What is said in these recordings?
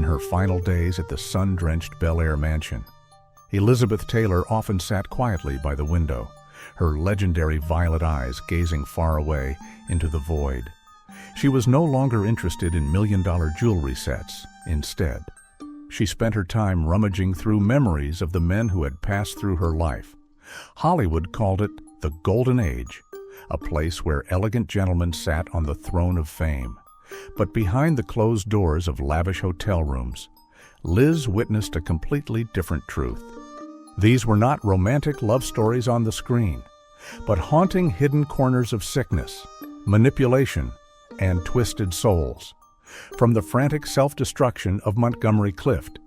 in her final days at the sun-drenched Bel Air mansion. Elizabeth Taylor often sat quietly by the window, her legendary violet eyes gazing far away into the void. She was no longer interested in million-dollar jewelry sets. Instead, she spent her time rummaging through memories of the men who had passed through her life. Hollywood called it the Golden Age, a place where elegant gentlemen sat on the throne of fame. But behind the closed doors of lavish hotel rooms, Liz witnessed a completely different truth. These were not romantic love stories on the screen, but haunting hidden corners of sickness, manipulation, and twisted souls. From the frantic self-destruction of Montgomery Clift,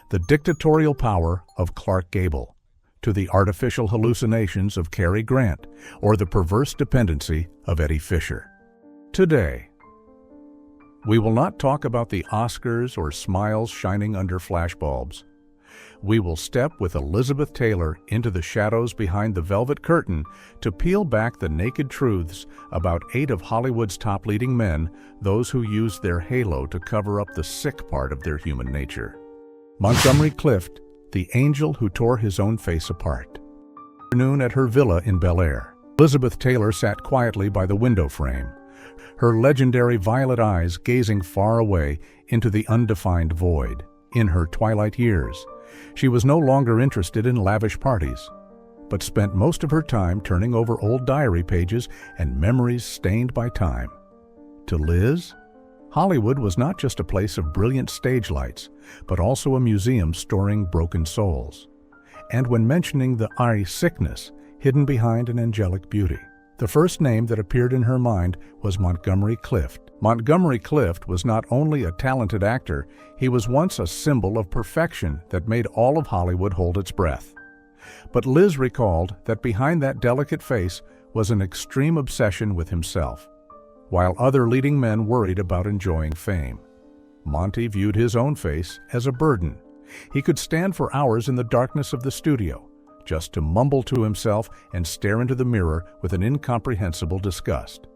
the dictatorial power of Gable, to the artificial hallucinations of Cary Grant, or the perverse dependency of Eddie Fisher. Today, we will not talk about the Oscars or smiles shining under flashbulbs. We will step with Elizabeth Taylor into the shadows behind the velvet curtain to peel back the naked truths about 8 of Hollywood's top leading men, those who used their halo to cover up the sick part of their human nature. Montgomery Clift, the angel who tore his own face apart. Afternoon at her villa in Bel Air. Elizabeth Taylor sat quietly by the window frame, her legendary violet eyes gazing far away into the undefined void. In her twilight years, she was no longer interested in lavish parties, but spent most of her time turning over old diary pages and memories stained by time. To Liz, Hollywood was not just a place of brilliant stage lights, but also a museum storing broken souls. And when mentioning the sickness hidden behind an angelic beauty, the first name that appeared in her mind was Montgomery Clift. Montgomery Clift was not only a talented actor, he was once a symbol of perfection that made all of Hollywood hold its breath. But Liz recalled that behind that delicate face was an extreme obsession with himself. While other leading men worried about enjoying fame, Monty viewed his own face as a burden. He could stand for hours in the darkness of the studio, just to mumble to himself and stare into the mirror with an incomprehensible disgust.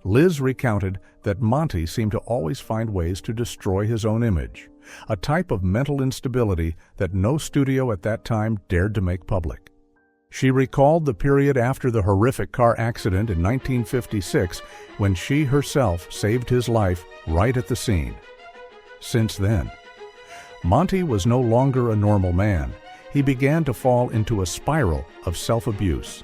Liz recounted that Monty seemed to always find ways to destroy his own image, a type of mental instability that no studio at that time dared to make public. She recalled the period after the horrific car accident in 1956 when she herself saved his life right at the scene. Since then, Monty was no longer a normal man. He began to fall into a spiral of self-abuse.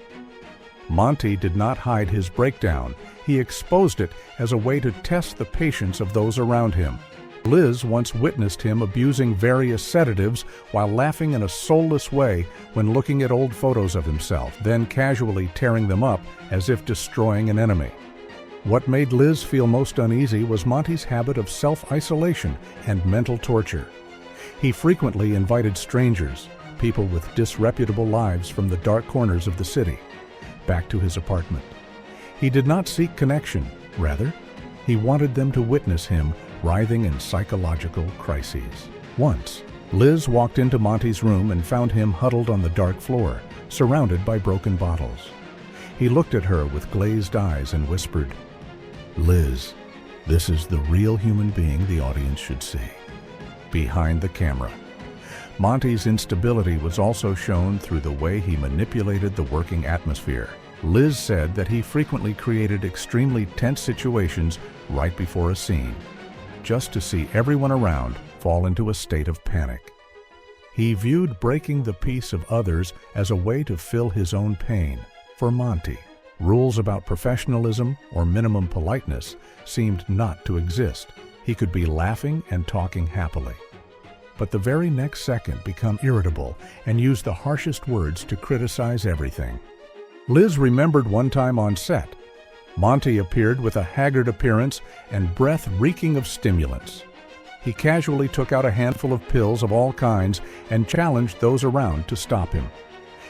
Monty did not hide his breakdown. He exposed it as a way to test the patience of those around him. Liz once witnessed him abusing various sedatives while laughing in a soulless way when looking at old photos of himself, then casually tearing them up as if destroying an enemy. What made Liz feel most uneasy was Monty's habit of self-isolation and mental torture. He frequently invited strangers, people with disreputable lives from the dark corners of the city, back to his apartment. He did not seek connection. Rather, he wanted them to witness him writhing in psychological crises. Once, Liz walked into Monty's room and found him huddled on the dark floor, surrounded by broken bottles. He looked at her with glazed eyes and whispered, "Liz, this is the real human being the audience should see." Behind the camera, Monty's instability was also shown through the way he manipulated the working atmosphere. Liz said that he frequently created extremely tense situations right before a scene, just to see everyone around fall into a state of panic. He viewed breaking the peace of others as a way to fill his own pain. For Monty, rules about professionalism or minimum politeness seemed not to exist. He could be laughing and talking happily, but the very next second become irritable and use the harshest words to criticize everything. Liz remembered one time on set, Monty appeared with a haggard appearance and breath reeking of stimulants. He casually took out a handful of pills of all kinds and challenged those around to stop him.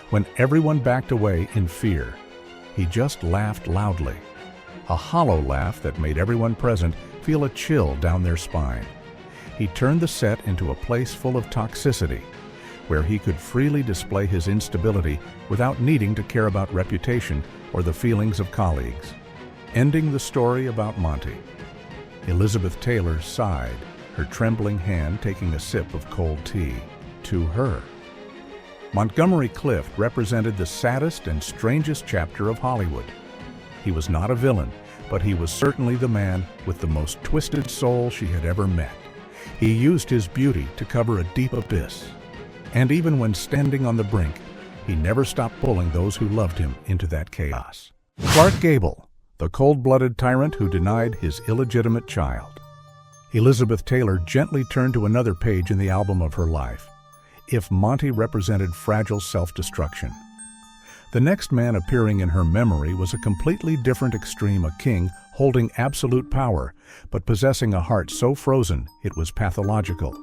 When everyone backed away in fear, he just laughed loudly, a hollow laugh that made everyone present feel a chill down their spine. He turned the set into a place full of toxicity, where he could freely display his instability without needing to care about reputation or the feelings of colleagues. Ending the story about Monty, Elizabeth Taylor sighed, her her trembling hand taking a sip of cold tea. To her. Montgomery Clift represented the saddest and strangest chapter of Hollywood. He was not a villain, but he was certainly the man with the most twisted soul she had ever met. He used his beauty to cover a deep abyss. And even when standing on the brink, he never stopped pulling those who loved him into that chaos. Clark Gable, the cold-blooded tyrant who denied his illegitimate child. Elizabeth Taylor gently turned to another page in the album of her life. If Monty represented fragile self-destruction. The next man appearing in her memory was a completely different extreme, a king holding absolute power, but possessing a heart so frozen it was pathological.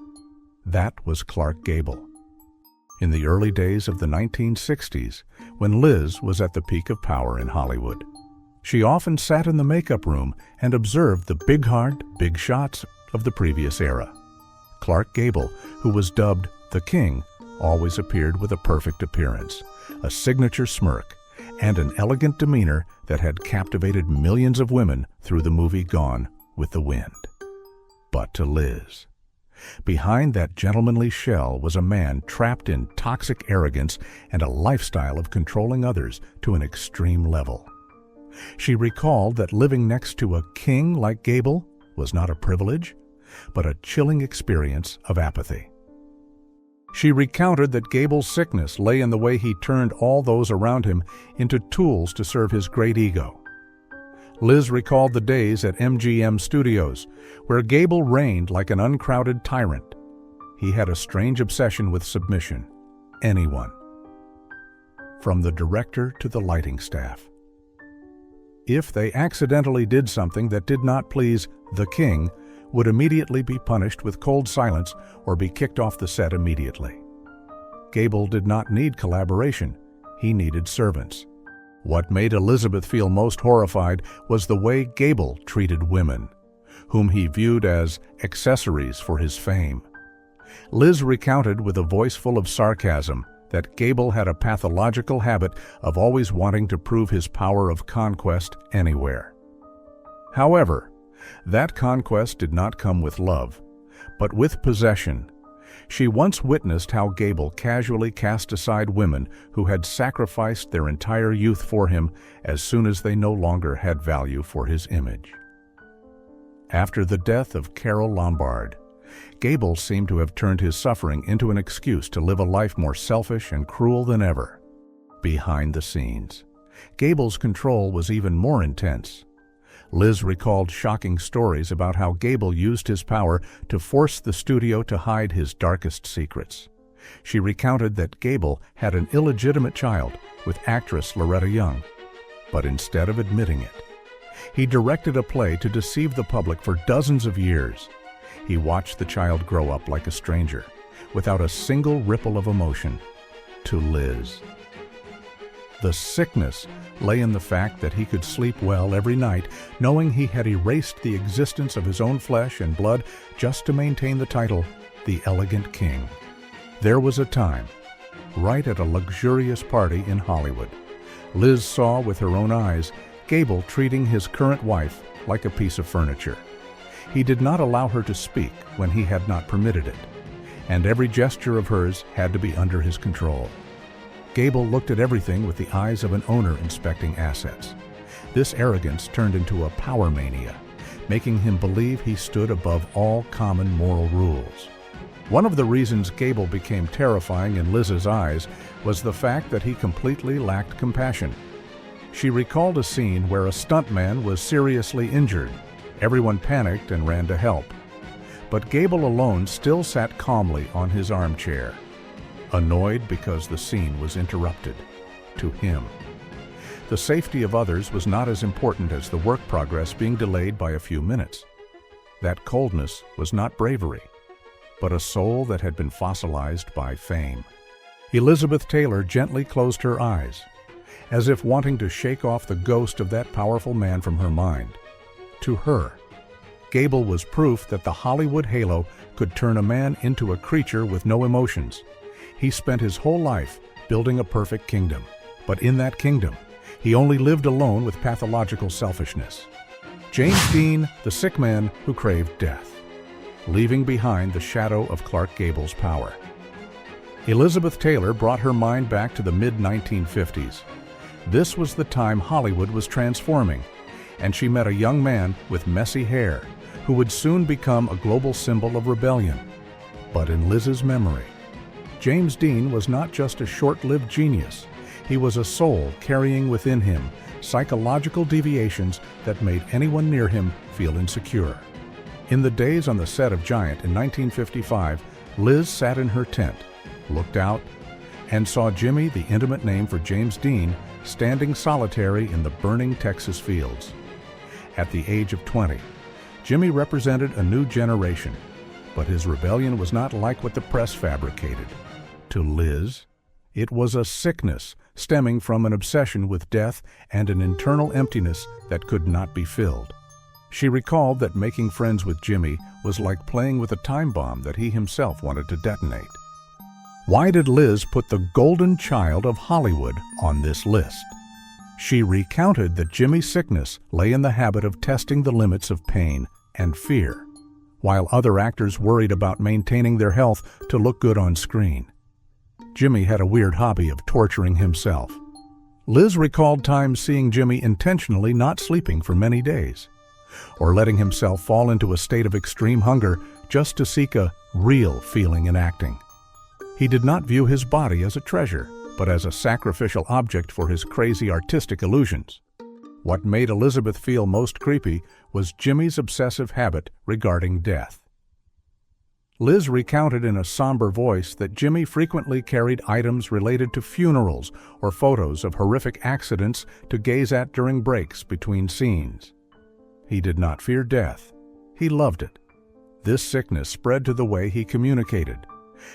That was Clark Gable. In the early days of the 1960s, when Liz was at the peak of power in Hollywood, she often sat in the makeup room and observed the big heart, big shots of the previous era. Clark Gable, who was dubbed the King, always appeared with a perfect appearance, a signature smirk, and an elegant demeanor that had captivated millions of women through the movie Gone with the Wind. But to Liz, behind that gentlemanly shell was a man trapped in toxic arrogance and a lifestyle of controlling others to an extreme level. She recalled that living next to a king like Gable was not a privilege, but a chilling experience of apathy. She recounted that Gable's sickness lay in the way he turned all those around him into tools to serve his great ego. Liz recalled the days at MGM Studios, where Gable reigned like an uncrowded tyrant. He had a strange obsession with submission. Anyone. From the director to the lighting staff. If they accidentally did something that did not please the king, would immediately be punished with cold silence or be kicked off the set immediately. Gable did not need collaboration. He needed servants. What made Elizabeth feel most horrified was the way Gable treated women, whom he viewed as accessories for his fame. Liz recounted with a voice full of sarcasm that Gable had a pathological habit of always wanting to prove his power of conquest anywhere. However, that conquest did not come with love, but with possession. She once witnessed how Gable casually cast aside women who had sacrificed their entire youth for him as soon as they no longer had value for his image. After the death of Carole Lombard, Gable seemed to have turned his suffering into an excuse to live a life more selfish and cruel than ever. Behind the scenes, Gable's control was even more intense. Liz recalled shocking stories about how Gable used his power to force the studio to hide his darkest secrets. She recounted that Gable had an illegitimate child with actress Loretta Young, but instead of admitting it, he directed a play to deceive the public for dozens of years. He watched the child grow up like a stranger, without a single ripple of emotion. To Liz, the sickness lay in the fact that he could sleep well every night, knowing he had erased the existence of his own flesh and blood just to maintain the title, the Elegant King. There was a time, right at a luxurious party in Hollywood, Liz saw with her own eyes Gable treating his current wife like a piece of furniture. He did not allow her to speak when he had not permitted it, and every gesture of hers had to be under his control. Gable looked at everything with the eyes of an owner inspecting assets. This arrogance turned into a power mania, making him believe he stood above all common moral rules. One of the reasons Gable became terrifying in Liz's eyes was the fact that he completely lacked compassion. She recalled a scene where a stuntman was seriously injured. Everyone panicked and ran to help. But Gable alone still sat calmly on his armchair, annoyed because the scene was interrupted. To him, the safety of others was not as important as the work progress being delayed by a few minutes. That coldness was not bravery, but a soul that had been fossilized by fame. Elizabeth Taylor gently closed her eyes, as if wanting to shake off the ghost of that powerful man from her mind. To her, Gable was proof that the Hollywood halo could turn a man into a creature with no emotions. He spent his whole life building a perfect kingdom, but in that kingdom, he only lived alone with pathological selfishness. James Dean, the sick man who craved death. leaving behind the shadow of Clark Gable's power. Elizabeth Taylor brought her mind back to the mid-1950s. This was the time Hollywood was transforming, and she met a young man with messy hair who would soon become a global symbol of rebellion. But in Liz's memory, James Dean was not just a short-lived genius. He was a soul carrying within him psychological deviations that made anyone near him feel insecure. In the days on the set of Giant in 1955, Liz sat in her tent, looked out, and saw Jimmy, the intimate name for James Dean, standing solitary in the burning Texas fields. At the age of 20, Jimmy represented a new generation, but his rebellion was not like what the press fabricated. To Liz, it was a sickness stemming from an obsession with death and an internal emptiness that could not be filled. She recalled that making friends with Jimmy was like playing with a time bomb that he himself wanted to detonate. Why did Liz put the golden child of Hollywood on this list? She recounted that Jimmy's sickness lay in the habit of testing the limits of pain and fear, while other actors worried about maintaining their health to look good on screen. Jimmy had a weird hobby of torturing himself. Liz recalled times seeing Jimmy intentionally not sleeping for many days, or letting himself fall into a state of extreme hunger just to seek a real feeling in acting. He did not view his body as a treasure, but as a sacrificial object for his crazy artistic illusions. What made Elizabeth feel most creepy was Jimmy's obsessive habit regarding death. Liz recounted in a somber voice that Jimmy frequently carried items related to funerals or photos of horrific accidents to gaze at during breaks between scenes. He did not fear death. He loved it. This sickness spread to the way he communicated.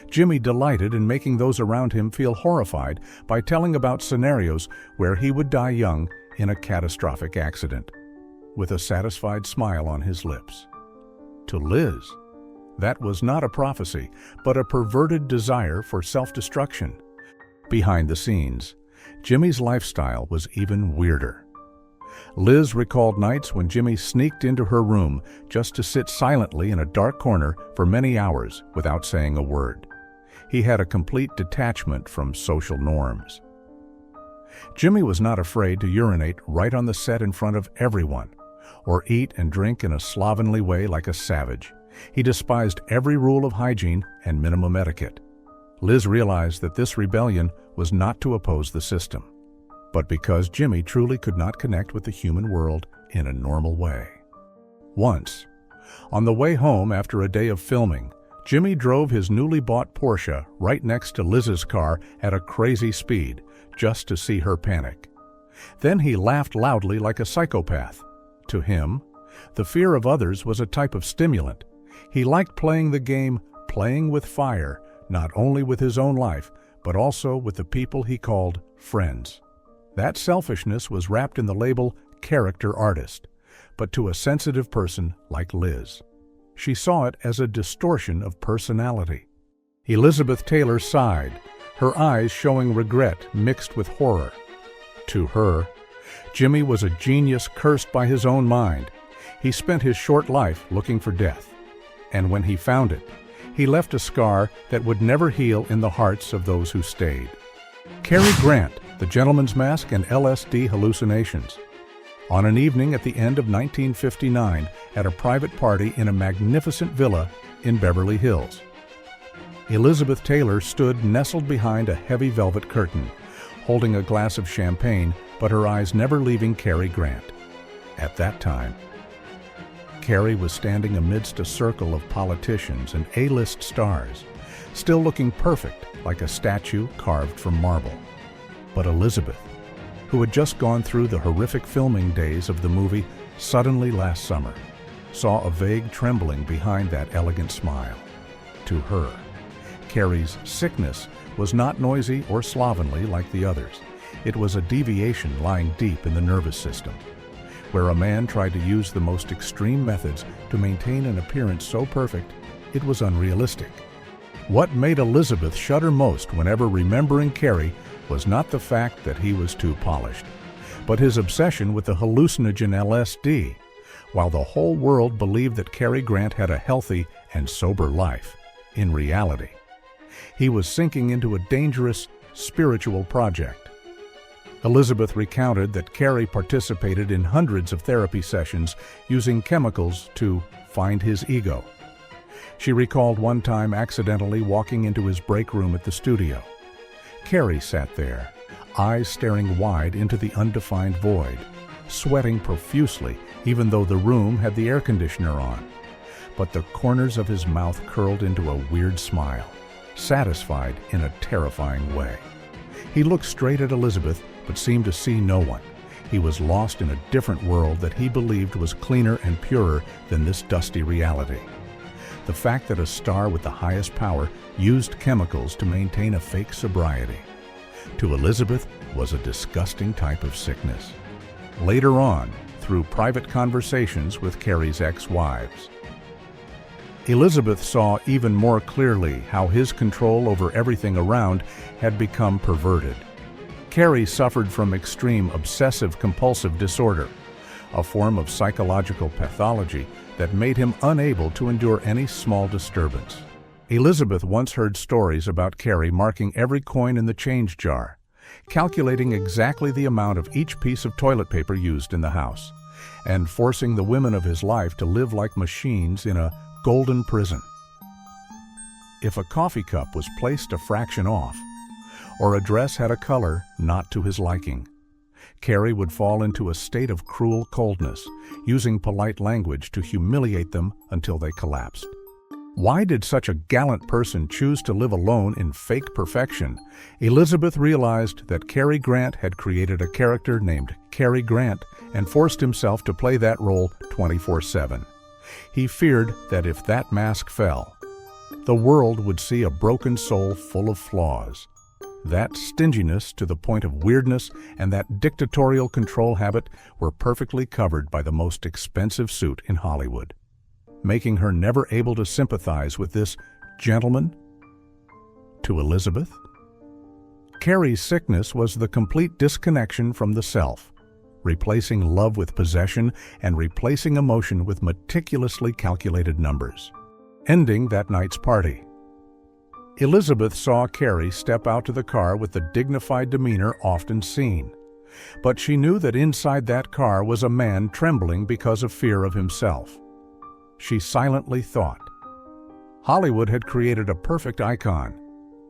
Jimmy delighted in making those around him feel horrified by telling about scenarios where he would die young in a catastrophic accident, with a satisfied smile on his lips. To Liz, that was not a prophecy, but a perverted desire for self-destruction. Behind the scenes, Jimmy's lifestyle was even weirder. Liz recalled nights when Jimmy sneaked into her room just to sit silently in a dark corner for many hours without saying a word. He had a complete detachment from social norms. Jimmy was not afraid to urinate right on the set in front of everyone, or eat and drink in a slovenly way like a savage. He despised every rule of hygiene and minimum etiquette. Liz realized that this rebellion was not to oppose the system, but because Jimmy truly could not connect with the human world in a normal way. Once, on the way home after a day of filming, Jimmy drove his newly bought Porsche right next to Liz's car at a crazy speed, just to see her panic. Then he laughed loudly like a psychopath. To him, the fear of others was a type of stimulant. He liked playing the game, playing with fire, not only with his own life, but also with the people he called friends. That selfishness was wrapped in the label character artist, but to a sensitive person like Liz, she saw it as a distortion of personality. Elizabeth Taylor sighed, her eyes showing regret mixed with horror. To her, Jimmy was a genius cursed by his own mind. He spent his short life looking for death, and when he found it, he left a scar that would never heal in the hearts of those who stayed. Cary Grant, The Gentleman's Mask and LSD Hallucinations. On an evening at the end of 1959 at a private party in a magnificent villa in Beverly Hills, Elizabeth Taylor stood nestled behind a heavy velvet curtain, holding a glass of champagne, but her eyes never leaving Cary Grant. At that time, Cary was standing amidst a circle of politicians and A-list stars, still looking perfect like a statue carved from marble. But Elizabeth, who had just gone through the horrific filming days of the movie suddenly last summer, saw a vague trembling behind that elegant smile. To her, Cary's sickness was not noisy or slovenly like the others. It was a deviation lying deep in the nervous system, where a man tried to use the most extreme methods to maintain an appearance so perfect it was unrealistic. What made Elizabeth shudder most whenever remembering Cary was not the fact that he was too polished, but his obsession with the hallucinogen LSD. while the whole world believed that Cary Grant had a healthy and sober life. In reality, he was sinking into a dangerous spiritual project. Elizabeth recounted that Cary participated in hundreds of therapy sessions using chemicals to find his ego. She recalled one time accidentally walking into his break room at the studio. Cary sat there, eyes staring wide into the undefined void, sweating profusely even though the room had the air conditioner on. But the corners of his mouth curled into a weird smile, satisfied in a terrifying way. He looked straight at Elizabeth, but seemed to see no one. He was lost in a different world that he believed was cleaner and purer than this dusty reality. The fact that a star with the highest power used chemicals to maintain a fake sobriety, to Elizabeth, was a disgusting type of sickness. Later on, through private conversations with Cary's ex-wives, Elizabeth saw even more clearly how his control over everything around had become perverted. Cary suffered from extreme obsessive-compulsive disorder, a form of psychological pathology that made him unable to endure any small disturbance. Elizabeth once heard stories about Cary marking every coin in the change jar, calculating exactly the amount of each piece of toilet paper used in the house, and forcing the women of his life to live like machines in a golden prison. If a coffee cup was placed a fraction off, or a dress had a color not to his liking, Cary would fall into a state of cruel coldness, using polite language to humiliate them until they collapsed. Why did such a gallant person choose to live alone in fake perfection? Elizabeth realized that Cary Grant had created a character named Cary Grant and forced himself to play that role 24/7. He feared that if that mask fell, the world would see a broken soul full of flaws. That stinginess to the point of weirdness and that dictatorial control habit were perfectly covered by the most expensive suit in Hollywood, making her never able to sympathize with this gentleman. To Elizabeth, Cary's sickness was the complete disconnection from the self, replacing love with possession and replacing emotion with meticulously calculated numbers. Ending that night's party, Elizabeth saw Cary step out to the car with the dignified demeanor often seen, but she knew that inside that car was a man trembling because of fear of himself. She silently thought, Hollywood had created a perfect icon,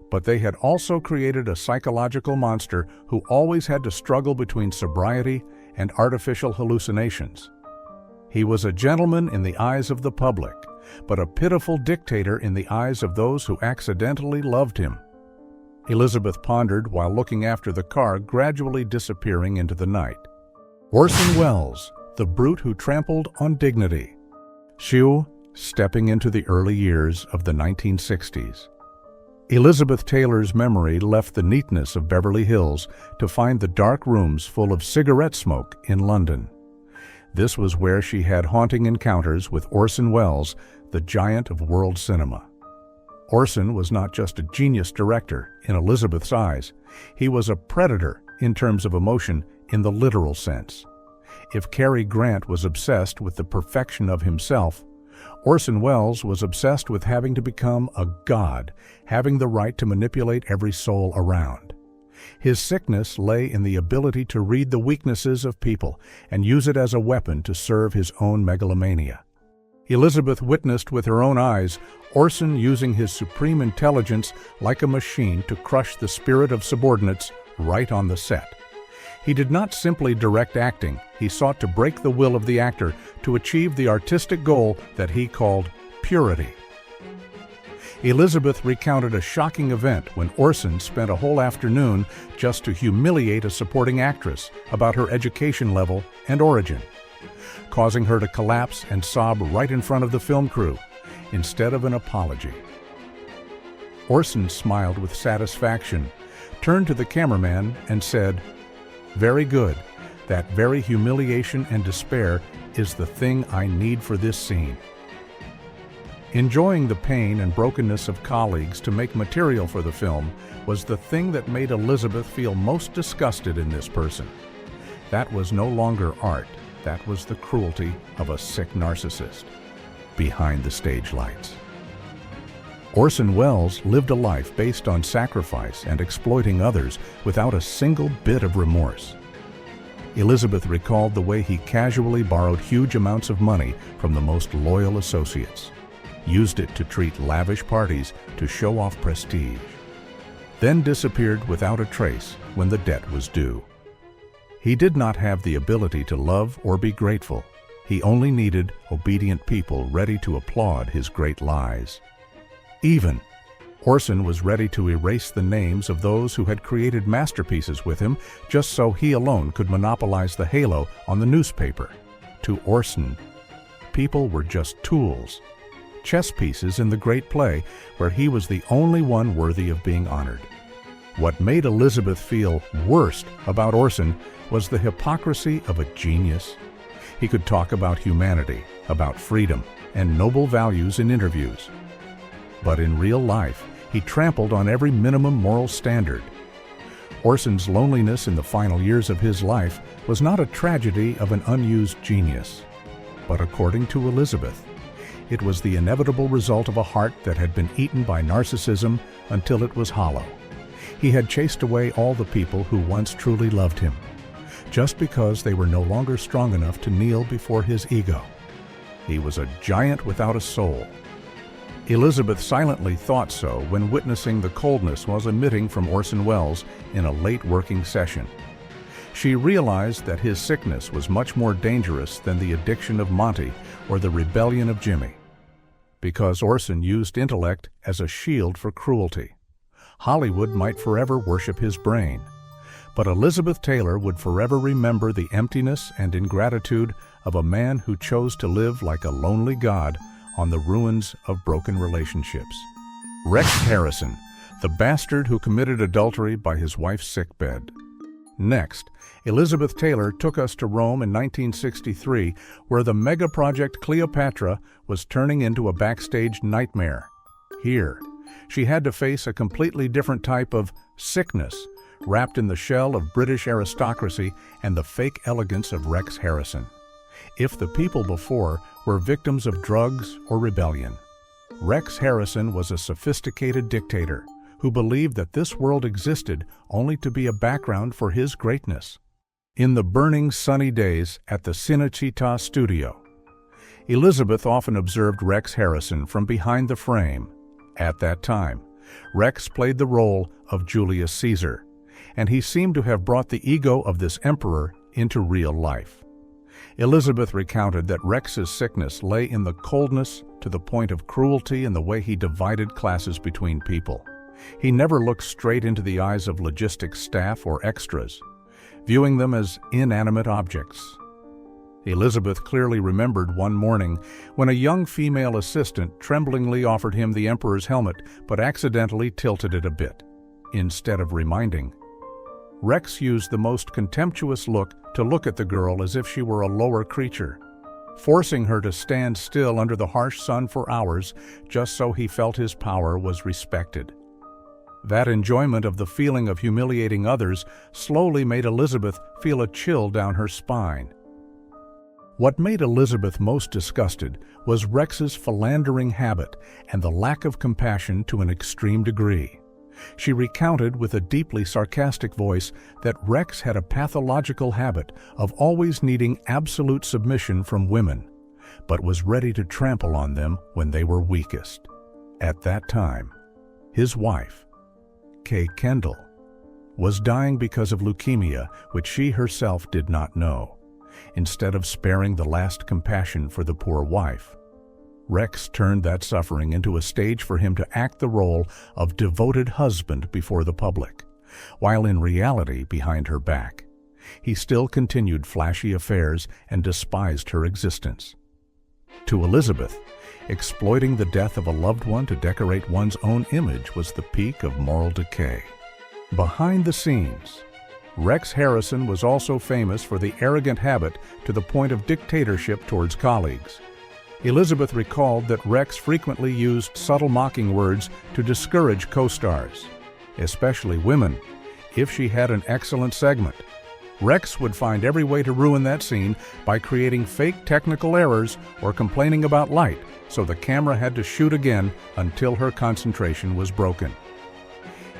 but they had also created a psychological monster who always had to struggle between sobriety and artificial hallucinations. He was a gentleman in the eyes of the public, but a pitiful dictator in the eyes of those who accidentally loved him. Elizabeth pondered while looking after the car gradually disappearing into the night. Orson Welles, the brute who trampled on dignity. She, stepping into the early years of the 1960s. Elizabeth Taylor's memory left the neatness of Beverly Hills to find the dark rooms full of cigarette smoke in London. This was where she had haunting encounters with Orson Welles, the giant of world cinema. Orson was not just a genius director in Elizabeth's eyes, he was a predator in terms of emotion in the literal sense. If Cary Grant was obsessed with the perfection of himself, Orson Welles was obsessed with having to become a god, having the right to manipulate every soul around. His sickness lay in the ability to read the weaknesses of people and use it as a weapon to serve his own megalomania. Elizabeth witnessed with her own eyes Orson using his supreme intelligence like a machine to crush the spirit of subordinates right on the set. He did not simply direct acting, he sought to break the will of the actor to achieve the artistic goal that he called purity. Elizabeth recounted a shocking event when Orson spent a whole afternoon just to humiliate a supporting actress about her education level and origin, causing her to collapse and sob right in front of the film crew, instead of an apology. Orson smiled with satisfaction, turned to the cameraman and said, "Very good. That very humiliation and despair is the thing I need for this scene." Enjoying the pain and brokenness of colleagues to make material for the film was the thing that made Elizabeth feel most disgusted in this person. That was no longer art. That was the cruelty of a sick narcissist behind the stage lights. Orson Welles lived a life based on sacrifice and exploiting others without a single bit of remorse. Elizabeth recalled the way he casually borrowed huge amounts of money from the most loyal associates, used it to treat lavish parties to show off prestige, then disappeared without a trace when the debt was due. He did not have the ability to love or be grateful. He only needed obedient people ready to applaud his great lies. Even Orson was ready to erase the names of those who had created masterpieces with him just so he alone could monopolize the halo on the newspaper. To Orson, people were just tools, chess pieces in the great play where he was the only one worthy of being honored. What made Elizabeth feel worst about Orson was the hypocrisy of a genius. He could talk about humanity, about freedom, and noble values in interviews. But in real life, he trampled on every minimum moral standard. Orson's loneliness in the final years of his life was not a tragedy of an unused genius, but according to Elizabeth, it was the inevitable result of a heart that had been eaten by narcissism until it was hollow. He had chased away all the people who once truly loved him, just because they were no longer strong enough to kneel before his ego. He was a giant without a soul. Elizabeth silently thought so when witnessing the coldness was emitting from Orson Welles in a late working session. She realized that his sickness was much more dangerous than the addiction of Monty or the rebellion of Jimmy. Because Orson used intellect as a shield for cruelty, Hollywood might forever worship his brain. But Elizabeth Taylor would forever remember the emptiness and ingratitude of a man who chose to live like a lonely god on the ruins of broken relationships. Rex Harrison, the bastard who committed adultery by his wife's sickbed. Next, Elizabeth Taylor took us to Rome in 1963, where the mega project Cleopatra was turning into a backstage nightmare. Here, she had to face a completely different type of sickness, wrapped in the shell of British aristocracy and the fake elegance of Rex Harrison. If the people before were victims of drugs or rebellion, Rex Harrison was a sophisticated dictator who believed that this world existed only to be a background for his greatness. In the burning sunny days at the Cinecittà studio, Elizabeth often observed Rex Harrison from behind the frame. At that time, Rex played the role of Julius Caesar, and he seemed to have brought the ego of this emperor into real life. Elizabeth recounted that Rex's sickness lay in the coldness to the point of cruelty in the way he divided classes between people. He never looked straight into the eyes of logistics staff or extras, viewing them as inanimate objects. Elizabeth clearly remembered one morning when a young female assistant tremblingly offered him the emperor's helmet but accidentally tilted it a bit. Instead of reminding, Rex used the most contemptuous look to look at the girl as if she were a lower creature, forcing her to stand still under the harsh sun for hours just so he felt his power was respected. That enjoyment of the feeling of humiliating others slowly made Elizabeth feel a chill down her spine. What made Elizabeth most disgusted was Rex's philandering habit and the lack of compassion to an extreme degree. She recounted with a deeply sarcastic voice that Rex had a pathological habit of always needing absolute submission from women, but was ready to trample on them when they were weakest. At that time, his wife, Kay Kendall, was dying because of leukemia, which she herself did not know. Instead of sparing the last compassion for the poor wife, Rex turned that suffering into a stage for him to act the role of devoted husband before the public, while in reality, behind her back, he still continued flashy affairs and despised her existence. To Elizabeth, exploiting the death of a loved one to decorate one's own image was the peak of moral decay. Behind the scenes, Rex Harrison was also famous for the arrogant habit to the point of dictatorship towards colleagues. Elizabeth recalled that Rex frequently used subtle mocking words to discourage co-stars, especially women, if she had an excellent segment. Rex would find every way to ruin that scene by creating fake technical errors or complaining about light, so the camera had to shoot again until her concentration was broken.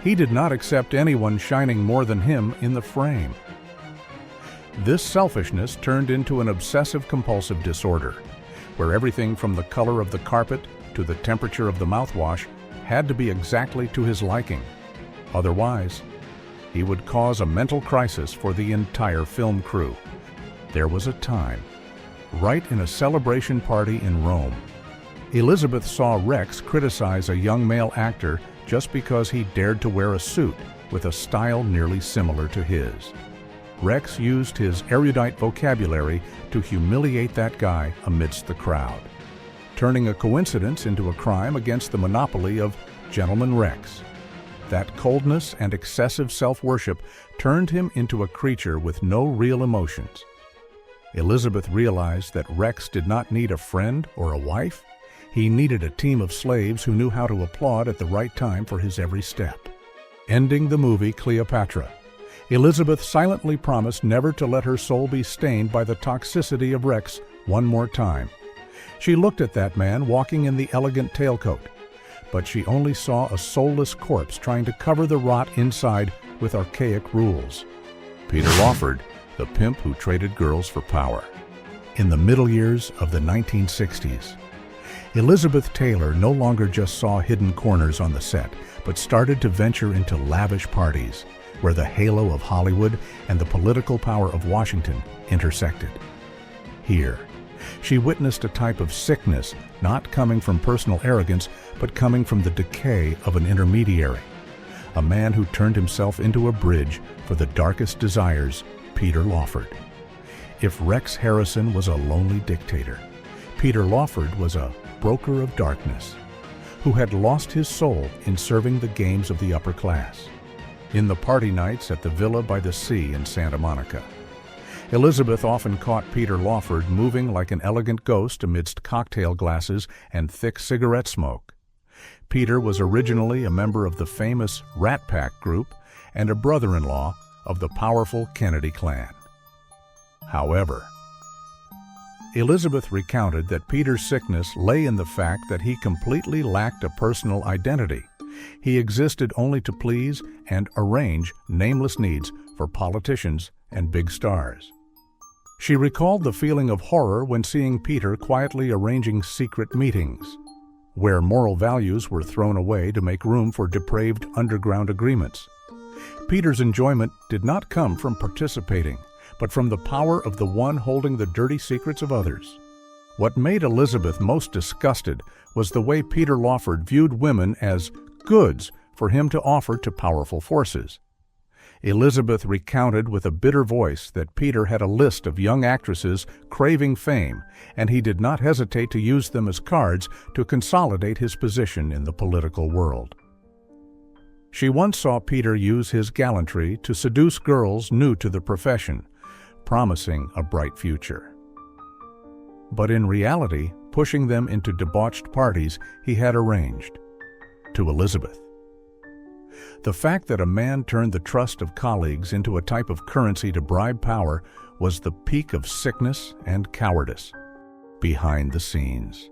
He did not accept anyone shining more than him in the frame. This selfishness turned into an obsessive-compulsive disorder, where everything from the color of the carpet to the temperature of the mouthwash had to be exactly to his liking. Otherwise, he would cause a mental crisis for the entire film crew. There was a time, right in a celebration party in Rome, Elizabeth saw Rex criticize a young male actor just because he dared to wear a suit with a style nearly similar to his. Rex used his erudite vocabulary to humiliate that guy amidst the crowd, turning a coincidence into a crime against the monopoly of Gentleman Rex. That coldness and excessive self-worship turned him into a creature with no real emotions. Elizabeth realized that Rex did not need a friend or a wife. He needed a team of slaves who knew how to applaud at the right time for his every step. Ending the movie Cleopatra, Elizabeth silently promised never to let her soul be stained by the toxicity of Rex one more time. She looked at that man walking in the elegant tailcoat, but she only saw a soulless corpse trying to cover the rot inside with archaic rules. Peter Lawford, the pimp who traded girls for power. In the middle years of the 1960s, Elizabeth Taylor no longer just saw hidden corners on the set, but started to venture into lavish parties, where the halo of Hollywood and the political power of Washington intersected. Here, she witnessed a type of sickness not coming from personal arrogance, but coming from the decay of an intermediary, a man who turned himself into a bridge for the darkest desires, Peter Lawford. If Rex Harrison was a lonely dictator, Peter Lawford was a broker of darkness who had lost his soul in serving the games of the upper class. In the party nights at the Villa by the Sea in Santa Monica, Elizabeth often caught Peter Lawford moving like an elegant ghost amidst cocktail glasses and thick cigarette smoke. Peter was originally a member of the famous Rat Pack group and a brother-in-law of the powerful Kennedy clan. However, Elizabeth recounted that Peter's sickness lay in the fact that he completely lacked a personal identity. He existed only to please and arrange nameless needs for politicians and big stars. She recalled the feeling of horror when seeing Peter quietly arranging secret meetings, where moral values were thrown away to make room for depraved underground agreements. Peter's enjoyment did not come from participating, but from the power of the one holding the dirty secrets of others. What made Elizabeth most disgusted was the way Peter Lawford viewed women as goods for him to offer to powerful forces. Elizabeth recounted with a bitter voice that Peter had a list of young actresses craving fame, and he did not hesitate to use them as cards to consolidate his position in the political world. She once saw Peter use his gallantry to seduce girls new to the profession, promising a bright future. But in reality, pushing them into debauched parties he had arranged. To Elizabeth, the fact that a man turned the trust of colleagues into a type of currency to bribe power was the peak of sickness and cowardice. Behind the scenes,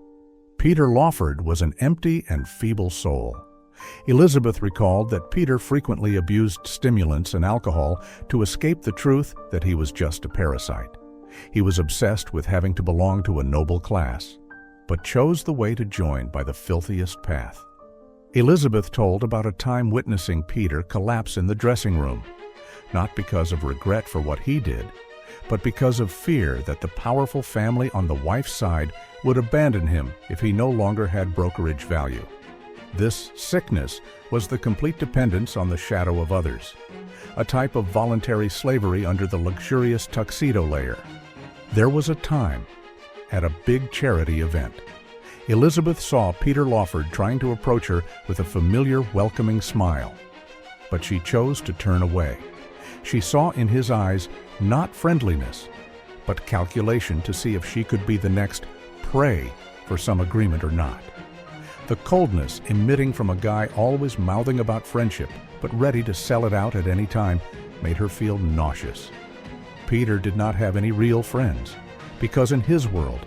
Peter Lawford was an empty and feeble soul. Elizabeth recalled that Peter frequently abused stimulants and alcohol to escape the truth that he was just a parasite. He was obsessed with having to belong to a noble class, but chose the way to join by the filthiest path. Elizabeth told about a time witnessing Peter collapse in the dressing room, not because of regret for what he did, but because of fear that the powerful family on the wife's side would abandon him if he no longer had brokerage value. This sickness was the complete dependence on the shadow of others, a type of voluntary slavery under the luxurious tuxedo layer. There was a time, at a big charity event, Elizabeth saw Peter Lawford trying to approach her with a familiar, welcoming smile, but she chose to turn away. She saw in his eyes not friendliness, but calculation to see if she could be the next prey for some agreement or not. The coldness emitting from a guy always mouthing about friendship, but ready to sell it out at any time, made her feel nauseous. Peter did not have any real friends, because in his world,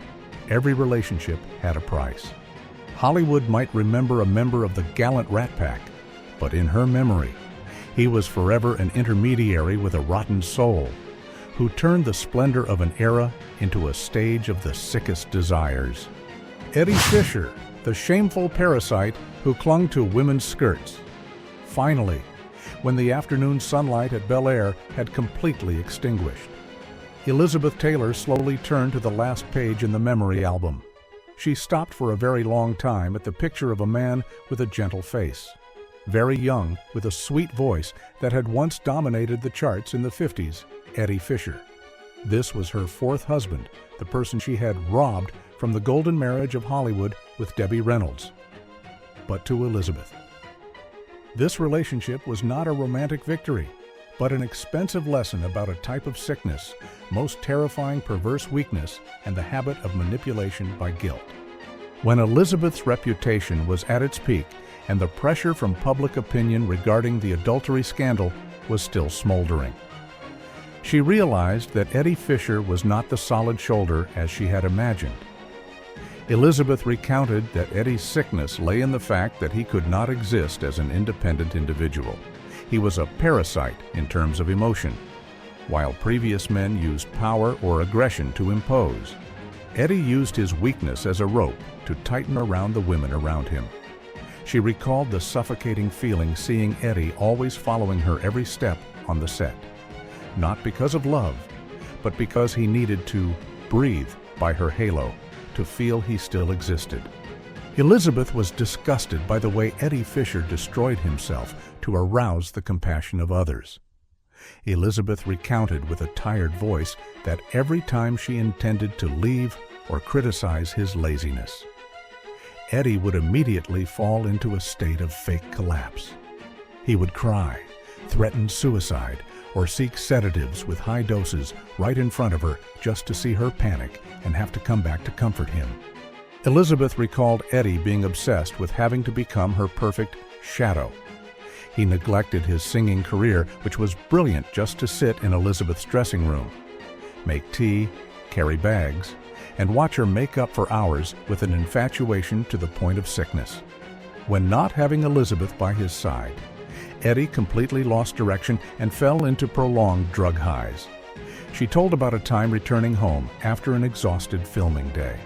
every relationship had a price. Hollywood might remember a member of the gallant Rat Pack, but in her memory, he was forever an intermediary with a rotten soul, who turned the splendor of an era into a stage of the sickest desires. Eddie Fisher, the shameful parasite who clung to women's skirts. Finally, when the afternoon sunlight at Bel Air had completely extinguished, Elizabeth Taylor slowly turned to the last page in the memory album. She stopped for a very long time at the picture of a man with a gentle face, very young, with a sweet voice that had once dominated the charts in the 50s, Eddie Fisher. This was her fourth husband, the person she had robbed from the golden marriage of Hollywood with Debbie Reynolds. But to Elizabeth, this relationship was not a romantic victory, but an expensive lesson about a type of sickness, most terrifying perverse weakness, and the habit of manipulation by guilt. When Elizabeth's reputation was at its peak and the pressure from public opinion regarding the adultery scandal was still smoldering, she realized that Eddie Fisher was not the solid shoulder as she had imagined. Elizabeth recounted that Eddie's sickness lay in the fact that he could not exist as an independent individual. He was a parasite in terms of emotion. While previous men used power or aggression to impose, Eddie used his weakness as a rope to tighten around the women around him. She recalled the suffocating feeling seeing Eddie always following her every step on the set. Not because of love, but because he needed to breathe by her halo to feel he still existed. Elizabeth was disgusted by the way Eddie Fisher destroyed himself to arouse the compassion of others. Elizabeth recounted with a tired voice that every time she intended to leave or criticize his laziness, Eddie would immediately fall into a state of fake collapse. He would cry, threaten suicide, or seek sedatives with high doses right in front of her just to see her panic and have to come back to comfort him. Elizabeth recalled Eddie being obsessed with having to become her perfect shadow. He neglected his singing career, which was brilliant just to sit in Elizabeth's dressing room, make tea, carry bags, and watch her make up for hours with an infatuation to the point of sickness. When not having Elizabeth by his side, Eddie completely lost direction and fell into prolonged drug highs. She told about a time returning home after an exhausted filming day,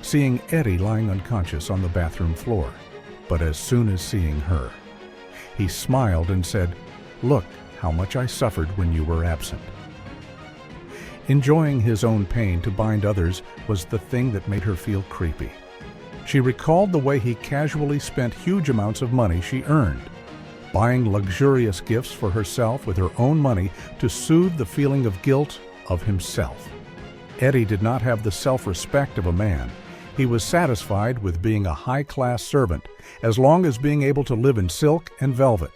seeing Eddie lying unconscious on the bathroom floor. But as soon as seeing her, he smiled and said, "Look how much I suffered when you were absent." Enjoying his own pain to bind others was the thing that made her feel creepy. She recalled the way he casually spent huge amounts of money she earned, buying luxurious gifts for herself with her own money to soothe the feeling of guilt of himself. Eddie did not have the self-respect of a man. He was satisfied with being a high-class servant, as long as being able to live in silk and velvet.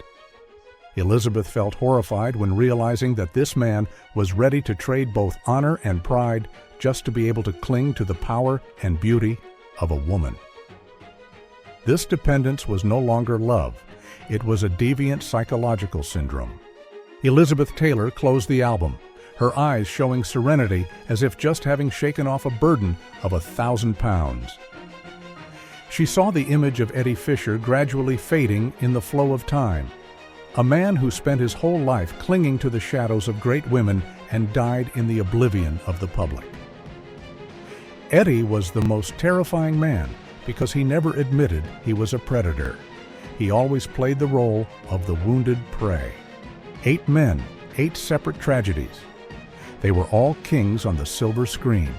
Elizabeth felt horrified when realizing that this man was ready to trade both honor and pride just to be able to cling to the power and beauty of a woman. This dependence was no longer love. It was a deviant psychological syndrome. Elizabeth Taylor closed the album, her eyes showing serenity as if just having shaken off a burden of 1,000 pounds. She saw the image of Eddie Fisher gradually fading in the flow of time, a man who spent his whole life clinging to the shadows of great women and died in the oblivion of the public. Eddie was the most terrifying man because he never admitted he was a predator. He always played the role of the wounded prey. 8 men, 8 separate tragedies. They were all kings on the silver screen,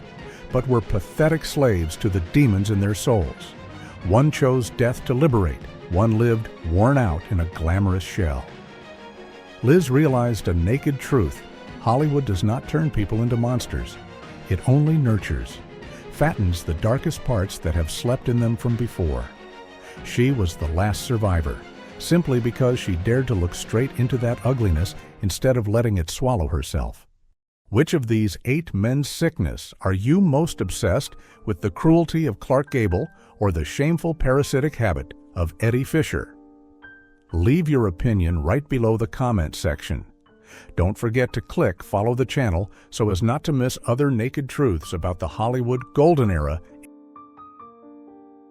but were pathetic slaves to the demons in their souls. One chose death to liberate. One lived worn out in a glamorous shell. Liz realized a naked truth. Hollywood does not turn people into monsters. It only nurtures, fattens the darkest parts that have slept in them from before. She was the last survivor, simply because she dared to look straight into that ugliness instead of letting it swallow herself. Which of these 8 men's sickness are you most obsessed with, the cruelty of Clark Gable or the shameful parasitic habit of Eddie Fisher? Leave your opinion right below the comment section. Don't forget to click follow the channel so as not to miss other naked truths about the Hollywood golden era